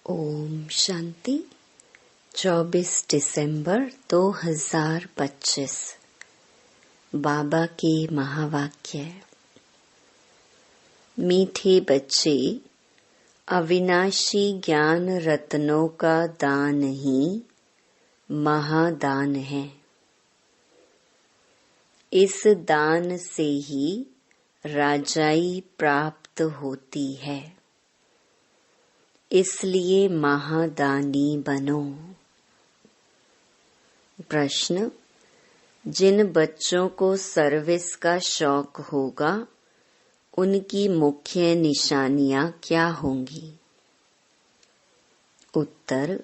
ओम शांति। 24 दिसंबर 2025। बाबा के महावाक्य। मीठे बच्चे, अविनाशी ज्ञान रत्नों का दान ही महादान है। इस दान से ही राजाई प्राप्त होती है, इसलिए महादानी बनो। प्रश्न: जिन बच्चों को सर्विस का शौक होगा, उनकी मुख्य निशानियां क्या होंगी? उत्तर: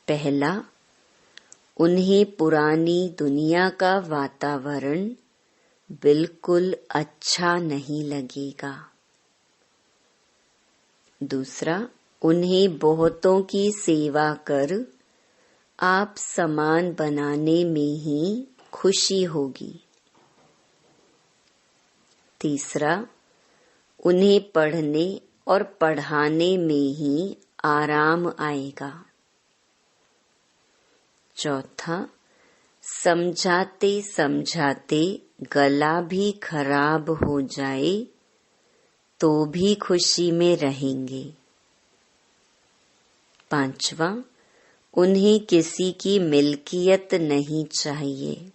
पहला, उन्हें पुरानी दुनिया का वातावरण बिल्कुल अच्छा नहीं लगेगा। दूसरा, उन्हें बहुतों की सेवा कर आप समान बनाने में ही खुशी होगी। तीसरा, उन्हें पढ़ने और पढ़ाने में ही आराम आएगा। चौथा, समझाते समझाते गला भी खराब हो जाए तो भी खुशी में रहेंगे। पांचवा, उन्हें किसी की मिल्कियत नहीं चाहिए।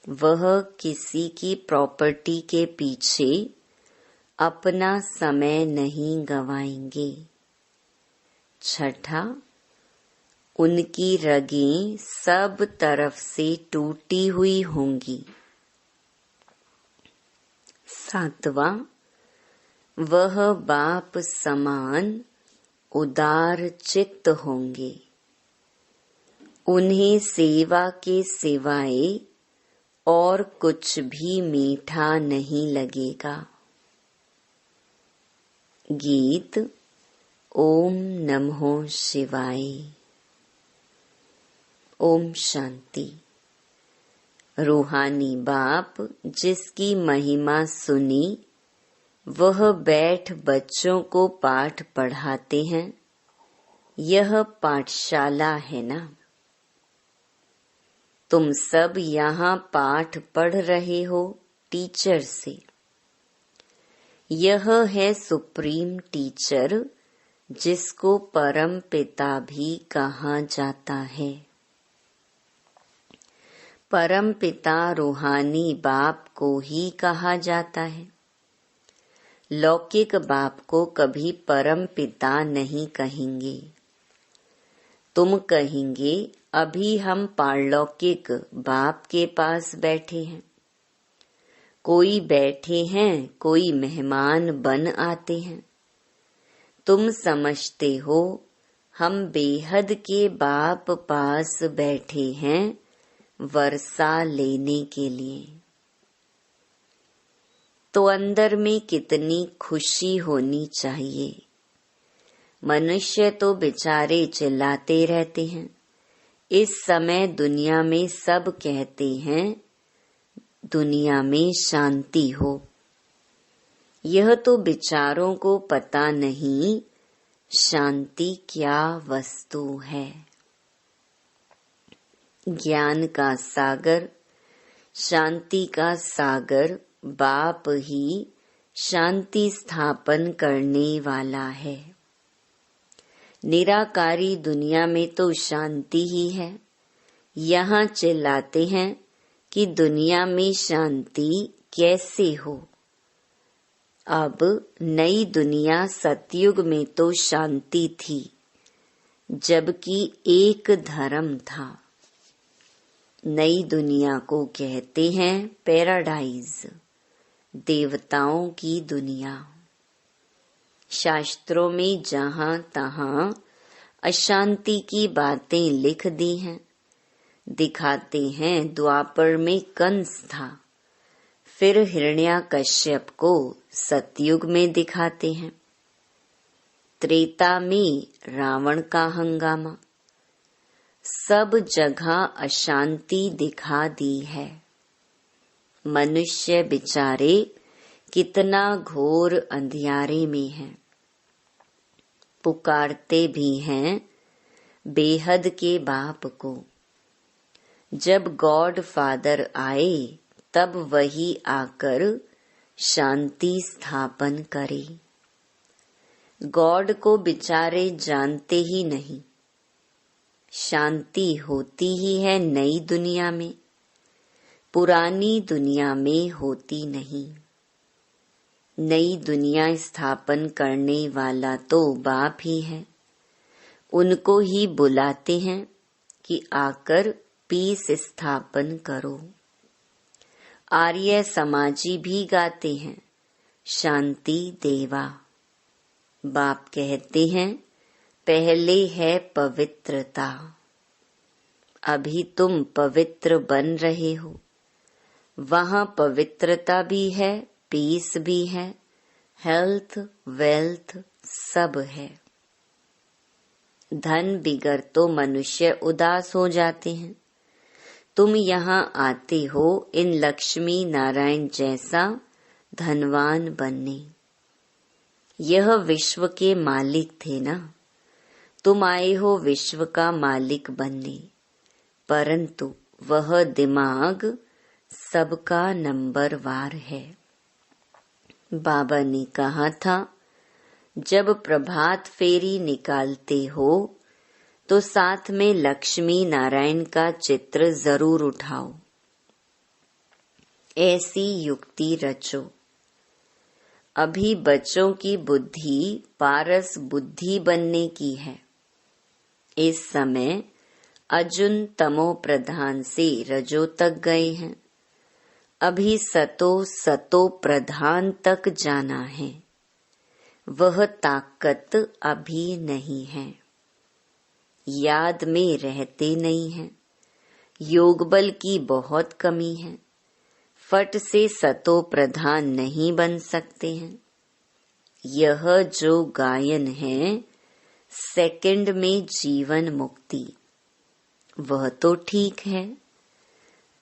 वह किसी की प्रॉपर्टी के पीछे अपना समय नहीं गवाएंगे। छठा, उनकी रगें सब तरफ से टूटी हुई होंगी। सातवां, वह बाप समान उदार चित्त होंगे। उन्हें सेवा के सिवाय और कुछ भी मीठा नहीं लगेगा। गीत। ओम नमो शिवाय। ओम शांति। रूहानी बाप जिसकी महिमा सुनी, वह बैठ बच्चों को पाठ पढ़ाते हैं। यह पाठशाला है ना? तुम सब यहाँ पाठ पढ़ रहे हो टीचर से। यह है सुप्रीम टीचर, जिसको परम पिता भी कहा जाता है। परम पिता रूहानी बाप को ही कहा जाता है। लौकिक बाप को कभी परम पिता नहीं कहेंगे। तुम कहेंगे, अभी हम पारलौकिक बाप के पास बैठे हैं। कोई बैठे हैं, कोई मेहमान बन आते हैं। तुम समझते हो हम बेहद के बाप पास बैठे हैं वर्षा लेने के लिए। तो अंदर में कितनी खुशी होनी चाहिए। मनुष्य तो बेचारे चिल्लाते रहते हैं। इस समय दुनिया में सब कहते हैं दुनिया में शांति हो। यह तो बेचारों को पता नहीं शांति क्या वस्तु है। ज्ञान का सागर, शांति का सागर बाप ही शांति स्थापन करने वाला है। निराकारी दुनिया में तो शांति ही है। यहाँ चिल्लाते हैं कि दुनिया में शांति कैसे हो। अब नई दुनिया सतयुग में तो शांति थी, जबकि एक धर्म था। नई दुनिया को कहते हैं पैराडाइज, देवताओं की दुनिया। शास्त्रों में जहाँ तहाँ अशांति की बातें लिख दी हैं। दिखाते हैं द्वापर में कंस था, फिर हिरण्याकश्यप को सतयुग में दिखाते हैं। त्रेता में रावण का हंगामा। सब जगह अशांति दिखा दी है। मनुष्य बेचारे कितना घोर अंधियारे में है। पुकारते भी हैं बेहद के बाप को। जब गॉड फादर आए तब वही आकर शांति स्थापन करे। गॉड को बेचारे जानते ही नहीं। शांति होती ही है नई दुनिया में, पुरानी दुनिया में होती नहीं। नई दुनिया स्थापन करने वाला तो बाप ही है। उनको ही बुलाते हैं कि आकर पीस स्थापन करो। आर्य समाजी भी गाते हैं शांति देवा। बाप कहते हैं पहले है पवित्रता। अभी तुम पवित्र बन रहे हो। वहाँ पवित्रता भी है, पीस भी है, हेल्थ वेल्थ सब है। धन बिगर तो मनुष्य उदास हो जाते हैं। तुम यहाँ आते हो इन लक्ष्मी नारायण जैसा धनवान बनने। यह विश्व के मालिक थे ना, तुम आए हो विश्व का मालिक बनने। परंतु वह दिमाग सबका नंबर वार है। बाबा ने कहा था जब प्रभात फेरी निकालते हो तो साथ में लक्ष्मी नारायण का चित्र जरूर उठाओ। ऐसी युक्ति रचो। अभी बच्चों की बुद्धि पारस बुद्धि बनने की है। इस समय अर्जुन तमो प्रधान से रजो तक गए हैं। अभी सतो प्रधान तक जाना है। वह ताकत अभी नहीं है। याद में रहते नहीं हैं। योग बल की बहुत कमी है। फट से सतो प्रधान नहीं बन सकते हैं। यह जो गायन है सेकंड में जीवन मुक्ति, वह तो ठीक है।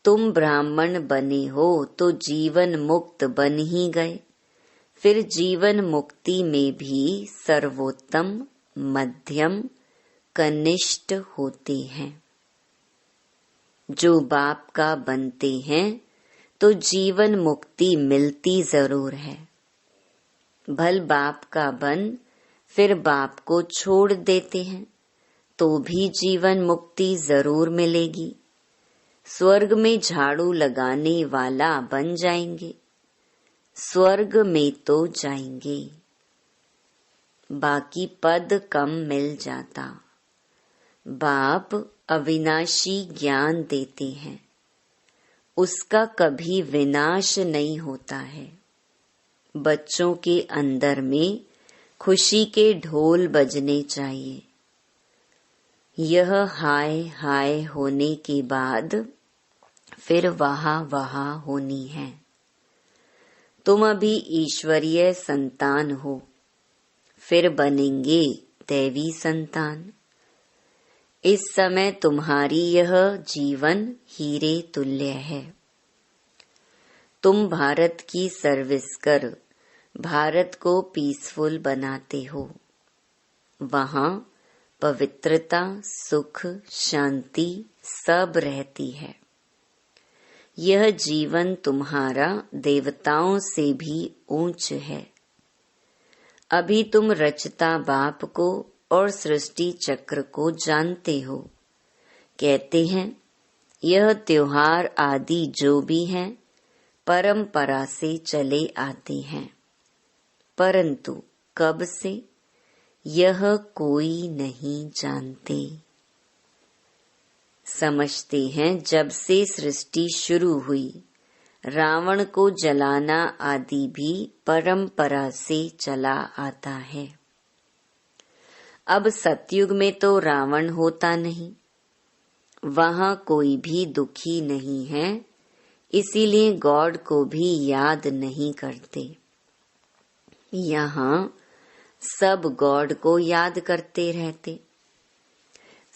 तुम ब्राह्मण बने हो तो जीवन मुक्त बन ही गए। फिर जीवन मुक्ति में भी सर्वोत्तम, मध्यम, कनिष्ठ होते हैं। जो बाप का बनते हैं तो जीवन मुक्ति मिलती जरूर है। भल बाप का बन फिर बाप को छोड़ देते हैं तो भी जीवन मुक्ति जरूर मिलेगी। स्वर्ग में झाड़ू लगाने वाला बन जाएंगे। स्वर्ग में तो जाएंगे। बाकी पद कम मिल जाता। बाप अविनाशी ज्ञान देते हैं। उसका कभी विनाश नहीं होता है। बच्चों के अंदर में खुशी के ढोल बजने चाहिए। यह हाय हाय होने के बाद फिर वहाँ वहाँ होनी है। तुम अभी ईश्वरीय संतान हो, फिर बनेंगे दैवी संतान। इस समय तुम्हारी यह जीवन हीरे तुल्य है। तुम भारत की सर्विस कर भारत को पीसफुल बनाते हो। वहाँ पवित्रता, सुख, शांति सब रहती है। यह जीवन तुम्हारा देवताओं से भी ऊंच है। अभी तुम रचता बाप को और सृष्टि चक्र को जानते हो। कहते हैं यह त्योहार आदि जो भी हैं परंपरा से चले आते हैं, परंतु कब से यह कोई नहीं जानते। समझते हैं जब से सृष्टि शुरू हुई रावण को जलाना आदि भी परंपरा से चला आता है। अब सतयुग में तो रावण होता नहीं, वहाँ कोई भी दुखी नहीं है, इसीलिए गॉड को भी याद नहीं करते। यहाँ सब गॉड को याद करते रहते।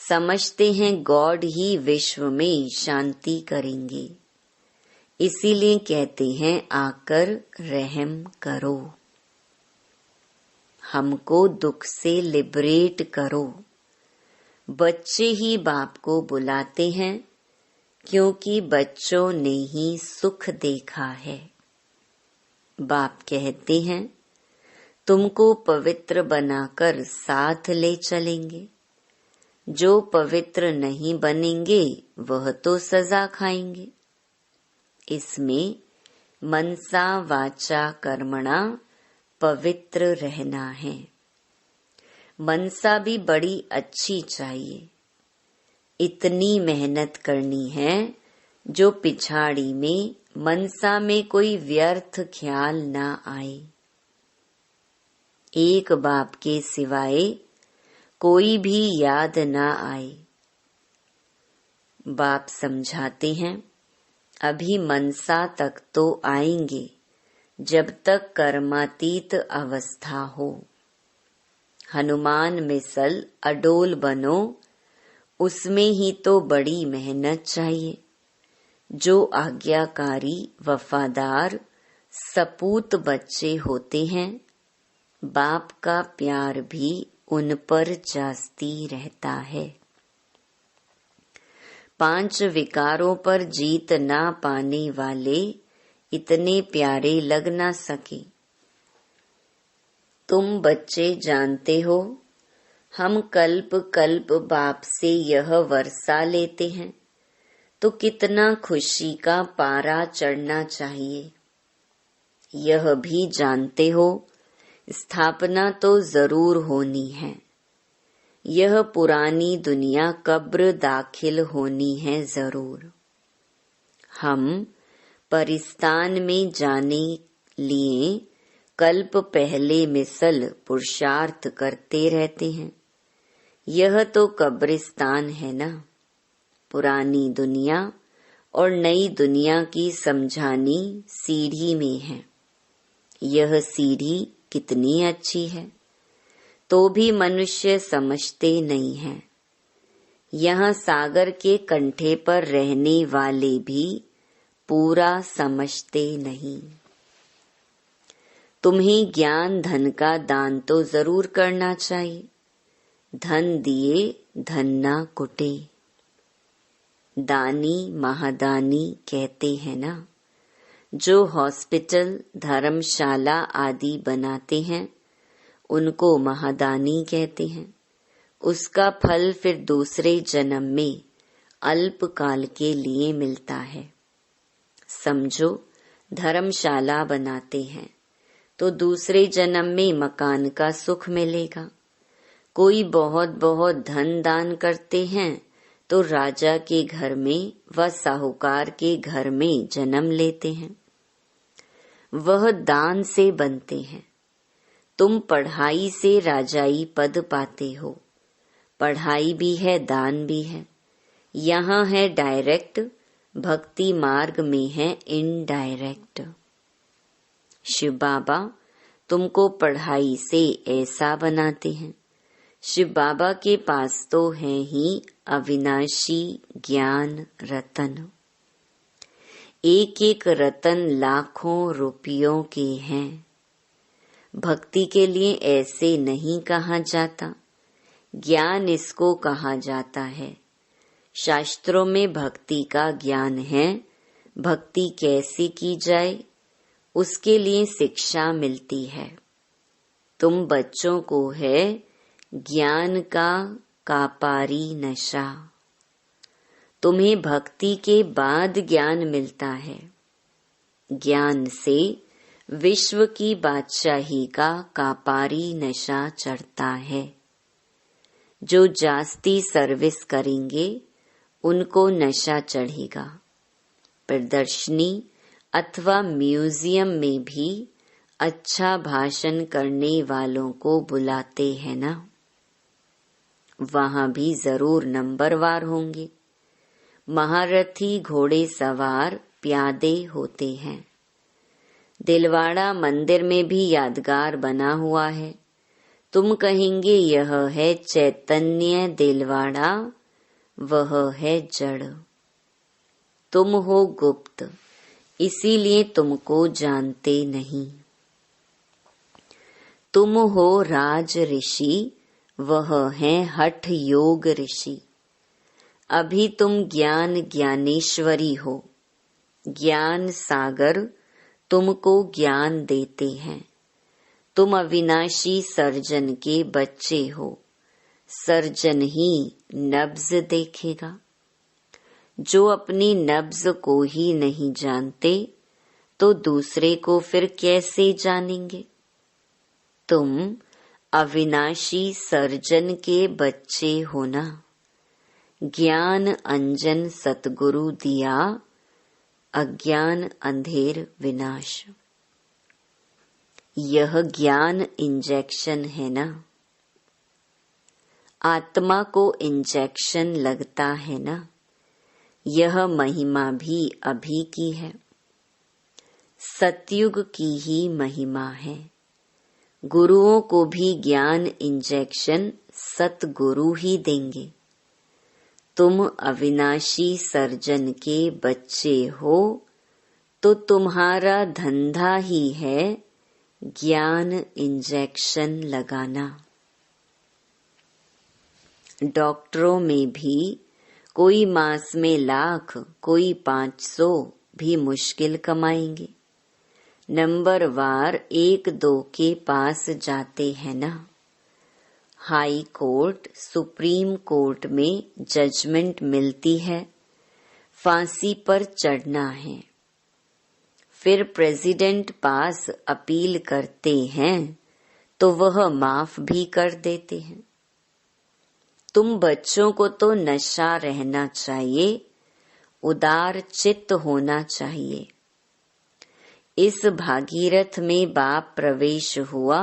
समझते हैं गॉड ही विश्व में शांति करेंगे, इसीलिए कहते हैं आकर रहम करो। हमको दुख से लिबरेट करो। बच्चे ही बाप को बुलाते हैं क्योंकि बच्चों ने ही सुख देखा है। बाप कहते हैं तुमको पवित्र बनाकर साथ ले चलेंगे। जो पवित्र नहीं बनेंगे वह तो सजा खाएंगे। इसमें मनसा वाचा कर्मणा पवित्र रहना है। मनसा भी बड़ी अच्छी चाहिए। इतनी मेहनत करनी है जो पिछाड़ी में मनसा में कोई व्यर्थ ख्याल ना आए। एक बाप के सिवाय कोई भी याद ना आए। बाप समझाते हैं अभी मनसा तक तो आएंगे जब तक कर्मातीत अवस्था हो। हनुमान मिसल अडोल बनो, उसमें ही तो बड़ी मेहनत चाहिए। जो आज्ञाकारी वफादार सपूत बच्चे होते हैं, बाप का प्यार भी उन पर जास्ती रहता है। 5 विकारों पर जीत ना पाने वाले इतने प्यारे लग ना सके। तुम बच्चे जानते हो हम कल्प कल्प बाप से यह वर्षा लेते हैं तो कितना खुशी का पारा चढ़ना चाहिए। यह भी जानते हो स्थापना तो जरूर होनी है। यह पुरानी दुनिया कब्र दाखिल होनी है जरूर। हम परिस्तान में जाने लिए कल्प पहले मिसल पुरुषार्थ करते रहते हैं। यह तो कब्रिस्तान है ना। पुरानी दुनिया और नई दुनिया की समझानी सीढ़ी में है। यह सीढ़ी कितनी अच्छी है तो भी मनुष्य समझते नहीं है। यहाँ सागर के कंठे पर रहने वाले भी पूरा समझते नहीं। तुम्हें ज्ञान धन का दान तो जरूर करना चाहिए। धन दिए धन ना कुटे। दानी महादानी कहते हैं ना। जो हॉस्पिटल धर्मशाला आदि बनाते हैं उनको महादानी कहते हैं। उसका फल फिर दूसरे जन्म में अल्पकाल के लिए मिलता है। समझो धर्मशाला बनाते हैं तो दूसरे जन्म में मकान का सुख मिलेगा। कोई बहुत बहुत धन दान करते हैं तो राजा के घर में व साहूकार के घर में जन्म लेते हैं। वह दान से बनते हैं। तुम पढ़ाई से राजाई पद पाते हो। पढ़ाई भी है दान भी है। यहाँ है डायरेक्ट, भक्ति मार्ग में है इनडायरेक्ट। शिव बाबा तुमको पढ़ाई से ऐसा बनाते हैं। शिव बाबा के पास तो है ही अविनाशी ज्ञान रतन। एक एक रतन लाखों रुपयों के हैं। भक्ति के लिए ऐसे नहीं कहा जाता। ज्ञान इसको कहा जाता है। शास्त्रों में भक्ति का ज्ञान है। भक्ति कैसे की जाए उसके लिए शिक्षा मिलती है। तुम बच्चों को है ज्ञान का कापारी नशा। तुम्हें भक्ति के बाद ज्ञान मिलता है। ज्ञान से विश्व की बादशाही का कापारी नशा चढ़ता है। जो जास्ती सर्विस करेंगे उनको नशा चढ़ेगा। प्रदर्शनी अथवा म्यूजियम में भी अच्छा भाषण करने वालों को बुलाते हैं ना। वहां भी जरूर नंबरवार होंगे। महारथी घोड़े सवार प्यादे होते हैं। दिलवाड़ा मंदिर में भी यादगार बना हुआ है। तुम कहेंगे यह है चैतन्य दिलवाड़ा, वह है जड़। तुम हो गुप्त, इसीलिए तुमको जानते नहीं। तुम हो राज ऋषि, वह हैं हठ योग ऋषि। अभी तुम ज्ञान ज्ञानेश्वरी हो, ज्ञान सागर तुमको ज्ञान देते हैं। तुम अविनाशी सर्जन के बच्चे हो, सर्जन ही नब्ज देखेगा। जो अपनी नब्ज को ही नहीं जानते तो दूसरे को फिर कैसे जानेंगे। तुम अविनाशी सर्जन के बच्चे हो ना। ज्ञान अंजन सतगुरु दिया, अज्ञान अंधेर विनाश। यह ज्ञान इंजेक्शन है ना। आत्मा को इंजेक्शन लगता है ना। यह महिमा भी अभी की है, सतयुग की ही महिमा है। गुरुओं को भी ज्ञान इंजेक्शन सतगुरु ही देंगे। तुम अविनाशी सर्जन के बच्चे हो तो तुम्हारा धंधा ही है ज्ञान इंजेक्शन लगाना। डॉक्टरों में भी कोई मास में लाख, कोई 500 भी मुश्किल कमाएंगे। नंबर वार 1-2 के पास जाते हैं ना। हाई कोर्ट, सुप्रीम कोर्ट में जजमेंट मिलती है, फांसी पर चढ़ना है। फिर प्रेसिडेंट पास अपील करते हैं तो वह माफ भी कर देते हैं। तुम बच्चों को तो नशा रहना चाहिए, उदार चित्त होना चाहिए। इस भागीरथ में बाप प्रवेश हुआ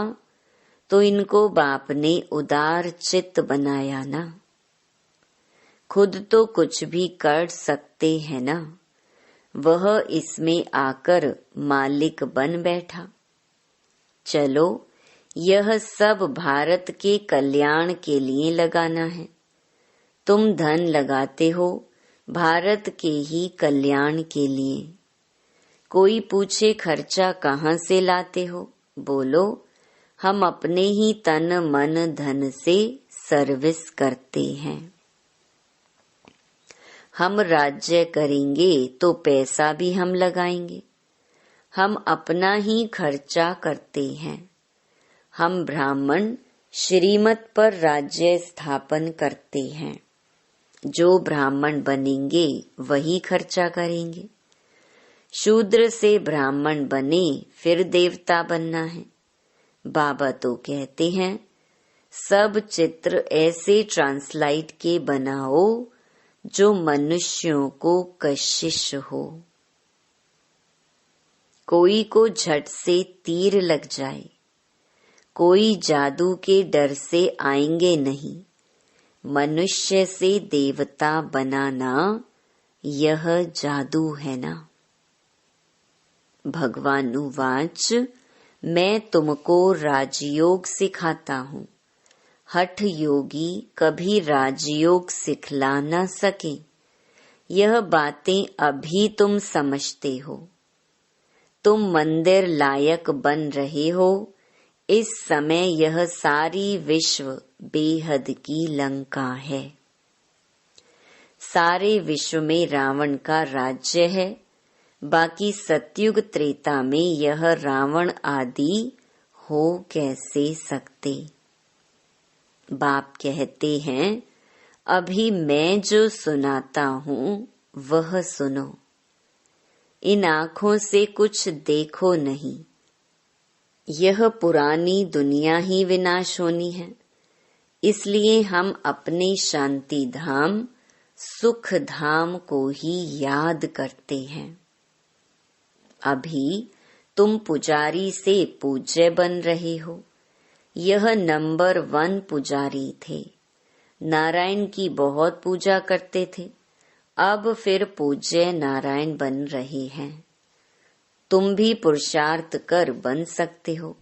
तो इनको बाप ने उदार चित्त बनाया ना। खुद तो कुछ भी कर सकते हैं ना, वह इसमें आकर मालिक बन बैठा। चलो, यह सब भारत के कल्याण के लिए लगाना है। तुम धन लगाते हो भारत के ही कल्याण के लिए। कोई पूछे खर्चा कहाँ से लाते हो, बोलो हम अपने ही तन मन धन से सर्विस करते हैं। हम राज्य करेंगे तो पैसा भी हम लगाएंगे। हम अपना ही खर्चा करते हैं। हम ब्राह्मण श्रीमत पर राज्य स्थापन करते हैं। जो ब्राह्मण बनेंगे वही खर्चा करेंगे। शूद्र से ब्राह्मण बने फिर देवता बनना है। बाबा तो कहते हैं सब चित्र ऐसे ट्रांसलाइट के बनाओ जो मनुष्यों को कशिश हो। कोई को झट से तीर लग जाए, कोई जादू के डर से आएंगे नहीं। मनुष्य से देवता बनाना यह जादू है ना। भगवानुवाच मैं तुमको राजयोग सिखाता हूँ। हठ योगी कभी राजयोग सिखला न सके। यह बातें अभी तुम समझते हो। तुम मंदिर लायक बन रहे हो। इस समय यह सारी विश्व बेहद की लंका है। सारे विश्व में रावण का राज्य है। बाकी सतयुग त्रेता में यह रावण आदि हो कैसे सकते। बाप कहते हैं अभी मैं जो सुनाता हूँ वह सुनो। इन आँखों से कुछ देखो नहीं। यह पुरानी दुनिया ही विनाश होनी है। इसलिए हम अपने शांति धाम सुख धाम को ही याद करते हैं। अभी तुम पुजारी से पूज्य बन रहे हो। यह नंबर 1 पुजारी थे। नारायण की बहुत पूजा करते थे। अब फिर पूज्य नारायण बन रहे हैं। तुम भी पुरुषार्थ कर बन सकते हो।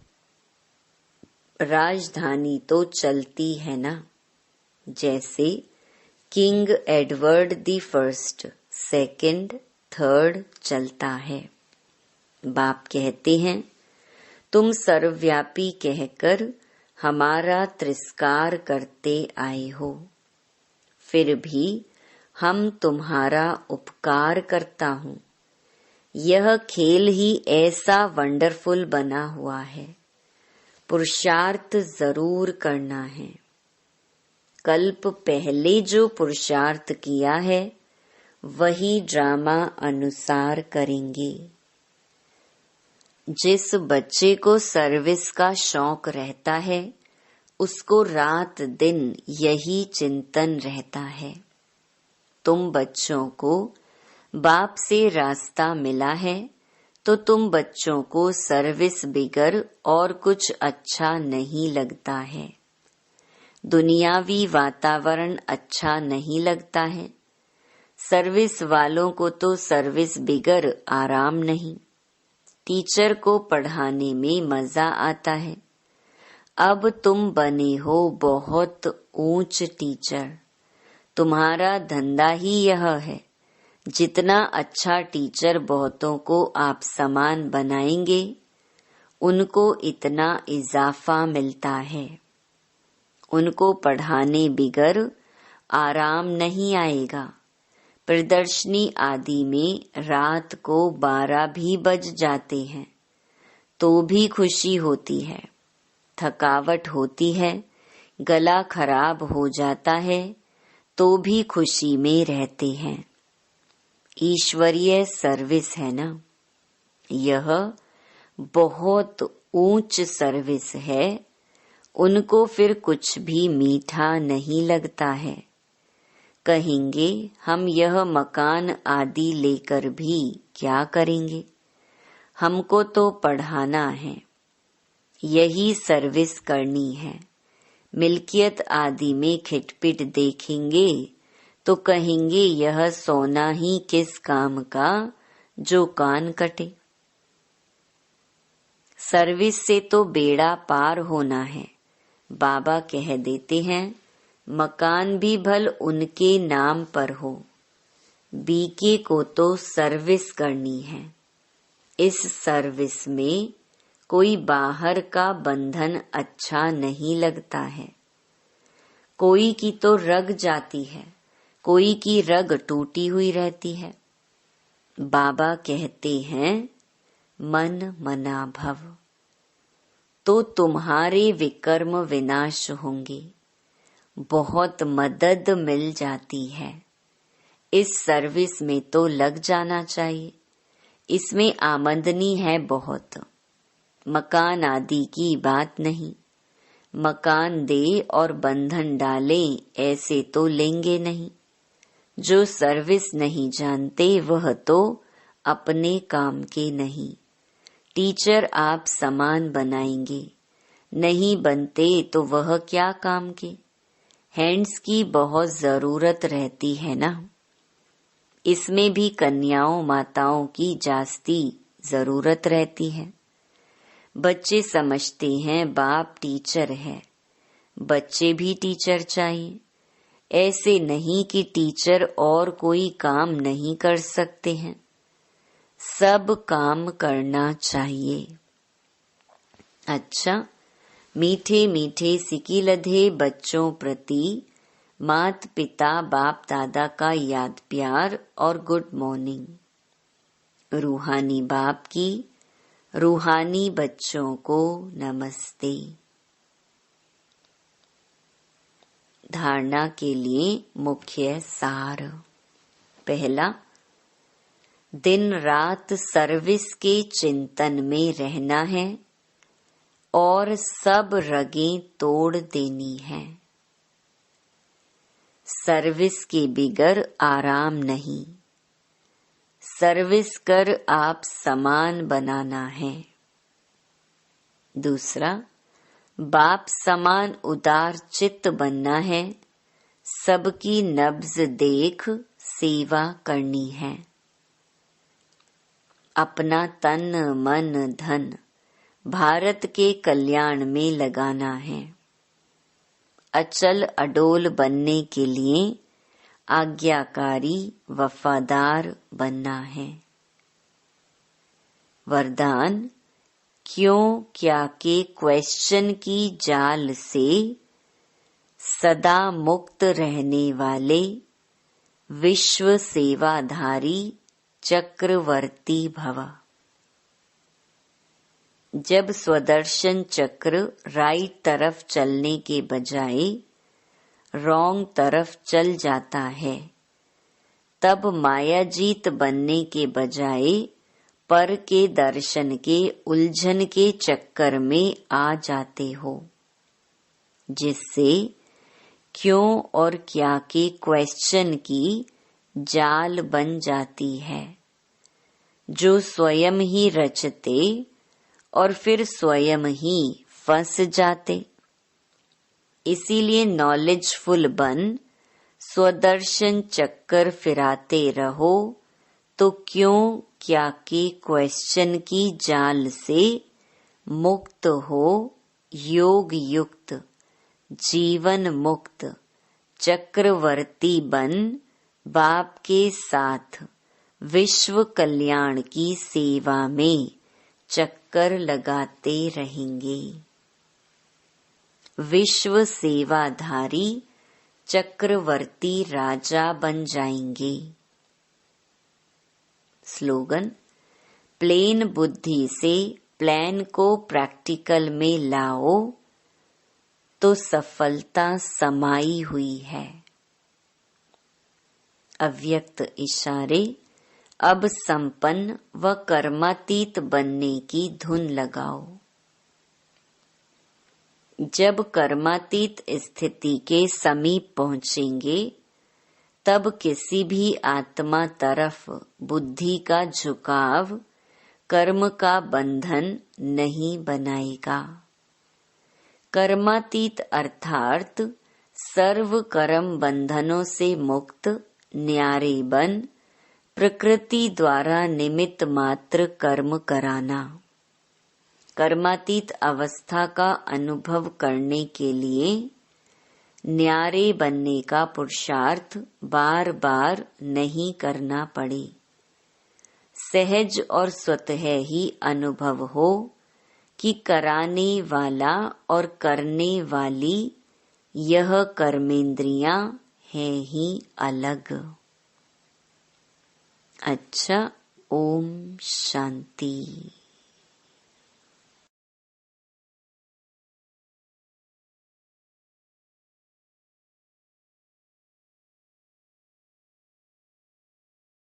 राजधानी तो चलती है ना। जैसे king Edward the first, second, third चलता है। बाप कहते हैं तुम सर्वव्यापी कहकर हमारा तिरस्कार करते आए हो, फिर भी हम तुम्हारा उपकार करता हूँ। यह खेल ही ऐसा वंडरफुल बना हुआ है, पुरुषार्थ जरूर करना है। कल्प पहले जो पुरुषार्थ किया है वही ड्रामा अनुसार करेंगे। जिस बच्चे को सर्विस का शौक रहता है उसको रात दिन यही चिंतन रहता है। तुम बच्चों को बाप से रास्ता मिला है तो तुम बच्चों को सर्विस बिगर और कुछ अच्छा नहीं लगता है। दुनियावी वातावरण अच्छा नहीं लगता है। सर्विस वालों को तो सर्विस बिगर आराम नहीं। टीचर को पढ़ाने में मजा आता है। अब तुम बने हो बहुत ऊंच टीचर। तुम्हारा धंधा ही यह है। जितना अच्छा टीचर बहुतों को आप समान बनाएंगे उनको इतना इजाफा मिलता है। उनको पढ़ाने बिगर आराम नहीं आएगा। प्रदर्शनी आदि में रात को 12 भी बज जाते हैं तो भी खुशी होती है। थकावट होती है, गला खराब हो जाता है तो भी खुशी में रहते हैं। ईश्वरीय सर्विस है ना, यह बहुत ऊंच सर्विस है। उनको फिर कुछ भी मीठा नहीं लगता है। कहेंगे हम यह मकान आदि लेकर भी क्या करेंगे, हमको तो पढ़ाना है, यही सर्विस करनी है। मिल्कियत आदि में खिटपिट देखेंगे तो कहेंगे यह सोना ही किस काम का जो कान कटे। सर्विस से तो बेड़ा पार होना है। बाबा कह देते हैं मकान भी भल उनके नाम पर हो, बीके को तो सर्विस करनी है। इस सर्विस में कोई बाहर का बंधन अच्छा नहीं लगता है। कोई की तो रग जाती है, कोई की रग टूटी हुई रहती है। बाबा कहते हैं मन मना भव, तो तुम्हारे विकर्म विनाश होंगे। बहुत मदद मिल जाती है। इस सर्विस में तो लग जाना चाहिए। इसमें आमदनी है बहुत। मकान आदि की बात नहीं। मकान दे और बंधन डाले ऐसे तो लेंगे नहीं। जो सर्विस नहीं जानते वह तो अपने काम के नहीं। टीचर आप समान बनाएंगे, नहीं बनते तो वह क्या काम के। हैंड्स की बहुत जरूरत रहती है ना। इसमें भी कन्याओं माताओं की जास्ती जरूरत रहती है। बच्चे समझते हैं बाप टीचर है, बच्चे भी टीचर चाहिए। ऐसे नहीं कि टीचर और कोई काम नहीं कर सकते हैं, सब काम करना चाहिए। अच्छा, मीठे मीठे सिकीलधे बच्चों प्रति मात पिता बाप दादा का याद प्यार और गुड मॉर्निंग। रूहानी बाप की रूहानी बच्चों को नमस्ते। धारणा के लिए मुख्य सार। पहला, दिन रात सर्विस के चिंतन में रहना है और सब रगें तोड़ देनी है। सर्विस के बिगर आराम नहीं। सर्विस कर आप समान बनाना है। दूसरा, बाप समान उदार चित्त बनना है। सबकी नब्ज देख सेवा करनी है। अपना तन मन धन भारत के कल्याण में लगाना है। अचल अडोल बनने के लिए आज्ञाकारी वफादार बनना है। वरदान, क्यों क्या के क्वेश्चन की जाल से सदा मुक्त रहने वाले विश्व सेवाधारी चक्रवर्ती भव। जब स्वदर्शन चक्र राइट तरफ चलने के बजाय रॉन्ग तरफ चल जाता है, तब मायाजीत बनने के बजाय पर के दर्शन के उलझन के चक्कर में आ जाते हो, जिससे क्यों और क्या के क्वेश्चन की जाल बन जाती है, जो स्वयं ही रचते और फिर स्वयं ही फंस जाते। इसीलिए नॉलेजफुल बन स्वदर्शन चक्कर फिराते रहो तो क्यों क्या के क्वेश्चन की जाल से मुक्त हो, योग युक्त जीवन मुक्त चक्रवर्ती बन बाप के साथ विश्व कल्याण की सेवा में चक्कर लगाते रहेंगे। विश्व सेवाधारी चक्रवर्ती राजा बन जाएंगे। स्लोगन: प्लेन बुद्धि से प्लान को प्रैक्टिकल में लाओ तो सफलता समाई हुई है। अव्यक्त इशारे अब संपन्न व कर्मातीत बनने की धुन लगाओ। जब कर्मातीत स्थिति के समीप पहुंचेंगे, तब किसी भी आत्मा तरफ बुद्धि का झुकाव कर्म का बंधन नहीं बनाएगा। कर्मातीत अर्थात सर्व कर्म बंधनों से मुक्त न्यारे बन प्रकृति द्वारा निमित्त मात्र कर्म कराना। कर्मातीत अवस्था का अनुभव करने के लिए न्यारे बनने का पुरुषार्थ बार बार नहीं करना पड़े। सहज और स्वतः ही अनुभव हो कि कराने वाला और करने वाली यह कर्मेंद्रियां हैं ही अलग। अच्छा, ओम शांति।